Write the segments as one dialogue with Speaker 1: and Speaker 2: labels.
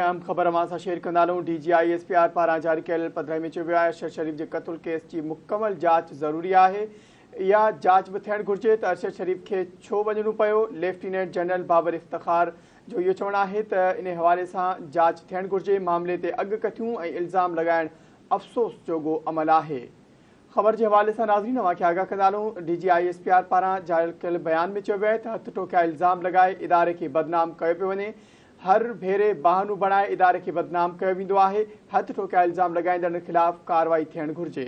Speaker 1: अहम ख़बर अवां सां शेयर कंदा हलूं। DGISPR पारां जारी कयल पधिरे में चयो वियो आहे अरशद शरीफ़ जे क़त्ल केस जी मुकमल जांच ज़रूरी आहे। इहा जांच बि थियणु घुरिजे त अरशद शरीफ़ खे छो वञिणो पियो। लेफ्टिनेंट जनरल बाबर इफ़्तिख़ार जो इहो चवणु आहे त इन हवाले सां जांच थियणु घुरिजे। मामले ते अॻकथियूं ऐं इल्ज़ाम लॻाइणु अफ़सोस जोॻो अमल आहे। ख़बर जे हवाले सां नाज़रीन अव्हांखे आगाह कंदा हलूं। DGISPR पारां जारी कयल बयान में चयो वियो आहे त हथ टोकिया इल्ज़ाम लॻाए इदारे खे बदनाम कयो पियो वञे। हर भेरे बहानो बणाए इदारे खे बदनाम कयो वेंदो आहे। हथ टोकिया इल्ज़ाम लॻाईंदड़ ख़िलाफ़ कार्रवाई थियणु घुरिजे।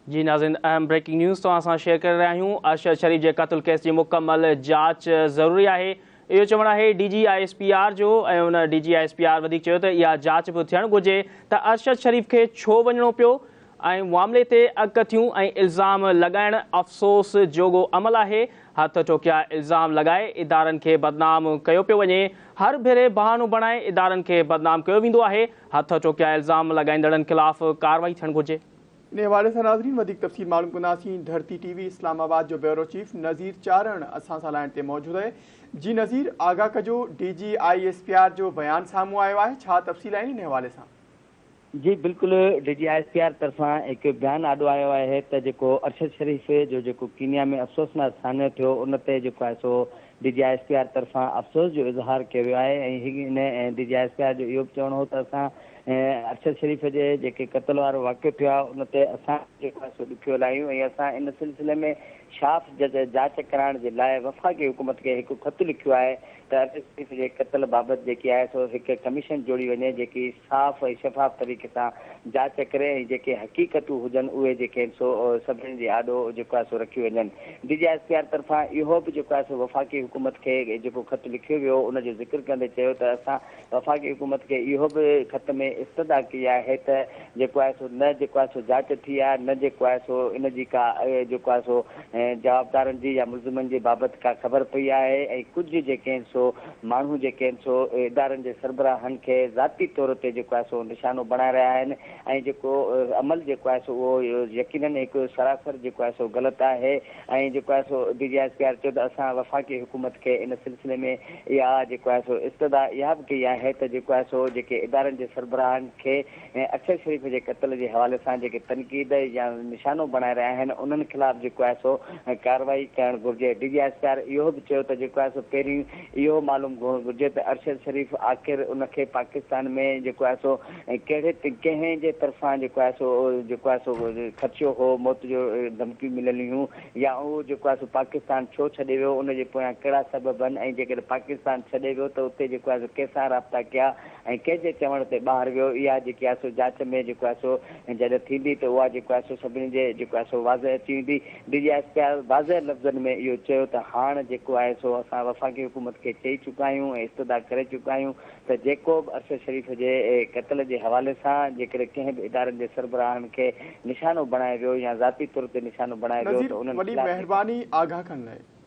Speaker 2: जी नाज़रीन, अहम ब्रेकिंग न्यूज़ तव्हां सां शेयर करे रहिया आहियूं। अरशद शरीफ़ जे क़त्ल केस जी मुकमल जांच ज़रूरी आहे, इहो चवणु आहे DGISPR जो। ऐं उन DGISPR वधीक चयो त इहा जांच बि थियणु घुरिजे त अरशद शरीफ़ खे छो वञिणो पियो ऐं मामले ते अॻकथियूं ऐं इल्ज़ाम लॻाइणु अफ़सोस जोॻो अमल आहे। हथ टोकिया इल्ज़ाम लॻाए इदारनि खे बदनाम कयो पियो वञे। हर भेरे बहानो बणाए इदारनि खे बदनाम कयो वेंदो आहे। हथ टोकिया इल्ज़ाम लॻाईंदड़नि ख़िलाफ़ कार्रवाई थियणु घुरिजे।
Speaker 1: इन हवाले सां नाज़रीन वधीक तफ़सील मालूम कंदासीं। धरती TV इस्लामाबाद जो ब्यूरो चीफ नज़ीर चारण असां सां लाइन ते मौजूदु आहे। जी नज़ीर, आगाह कजो, DGISPR जो बयान साम्हूं आयो आहे, छा तफ़सील आहिनि इन हवाले सां?
Speaker 3: जी बिल्कुलु, DGISPR तरफ़ां हिकु बयानु आॾो आयो आहे त जेको अरशद शरीफ़ जो जेको कीनिया में अफ़सोसनाक सान्यो थियो उन ते जेको आहे सो DGISPR तरफ़ां अफ़सोस जो इज़हार कयो वियो आहे। ऐं हिन DGISPR जो इहो बि चवणो हो त असां अरशद शरीफ़ जे जेके क़त्ल वारो वाक़ियो थियो आहे उन ते असां जेको आहे सो ॾुखियो लाहियूं। ऐं असां इन सिलसिले में शाफ़ जांच कराइण जे लाइ वफ़ाक़ी हुकूमत खे हिकु ख़तु लिखियो आहे त अरशद शरीफ़ जे क़त्ल बाबति जेकी आहे सो हिकु कमीशन जोड़ी वञे जेकी साफ़ ऐं शफ़ाफ़ तरीक़े सां जांच करे ऐं जेके हक़ीक़तूं हुजनि उहे जेके आहिनि सो सभिनी जे आॾो जेको आहे सो रखी वञनि। DGISPR तरफ़ां इहो बि जेको आहे सो वफ़ाक़ी हुकूमत खे जेको ख़तु लिखियो वियो उनजो ज़िक्र कंदे चयो त असां वफ़ाक़ी हुकूमत खे इहो बि ख़त में इस्तदा कई आहे त जेको आहे सो न जेको आहे सो जांच थी आहे, न जेको आहे सो इन जी का जेको आहे सो जवाबदारनि जी या मुलज़िमनि जे बाबति का ख़बर पई आहे। ऐं कुझु जेके आहिनि सो माण्हू जेके आहिनि सो इदारनि जे सरबराहनि खे ज़ाती तौर ते जेको आहे सो निशानो बणाए रहिया आहिनि। ऐं जेको अमल जेको आहे सो उहो यकीनन हिकु सरासर जेको आहे सो ग़लति आहे। ऐं जेको आहे सो DGISPR चयो त असां वफ़ाक़ी हुकूमत खे इन सिलसिले में इहा जेको आहे सो इस्तदा इहा बि कई आहे त जेको आहे सो जेके इदारनि जे सरबराहनि खे अरशद शरीफ़ जे क़त्ल जे हवाले सां जेके तनक़ीद या निशानो बणाए रहिया आहिनि उन्हनि ख़िलाफ़ जेको आहे सो कार्रवाई करणु घुरिजे। DGISPR इहो बि चयो त जेको आहे सो पहिरीं इहो मालूम हुअणु घुरिजे त अरशद शरीफ़ आख़िर उनखे पाकिस्तान में जेको आहे सो कंहिं जे तरफ़ां जेको आहे सो ख़दशो हो, मौत जो धमकियूं मिलियलु हुयूं या उहो जेको आहे सो पाकिस्तान छो छॾे वियो, उनजे पोयां कहिड़ा सबब आहिनि। ऐं जेकॾहिं पाकिस्तान छॾे वियो त उते जेको आहे सो कंहिंसां राब्ता कया ऐं कंहिंजे चवण ते ॿाहिरि वियो, इहा जेकी आहे सो जांच में जेको आहे सो जॾहिं थींदी त उहा जेको आहे सो सभिनी जे जेको आहे सो वाज़ह अची वेंदी। DGISPR वाज़ह लफ़्ज़नि में इहो चयो त हाणे जेको आहे सो असां वफ़ाक़ी हुकूमत खे चई चुका आहियूं ऐं इस्तदा करे चुका आहियूं त जेको बि अरशद शरीफ़ जे क़त्ल जे हवाले सां जेकॾहिं कंहिं बि इदारनि जे सरबराहनि खे निशानो बणाए वियो या ज़ाती तौर ते निशानो बणाए वियो त उन्हनि
Speaker 1: वॾी महिरबानी आगाह करण लाइ।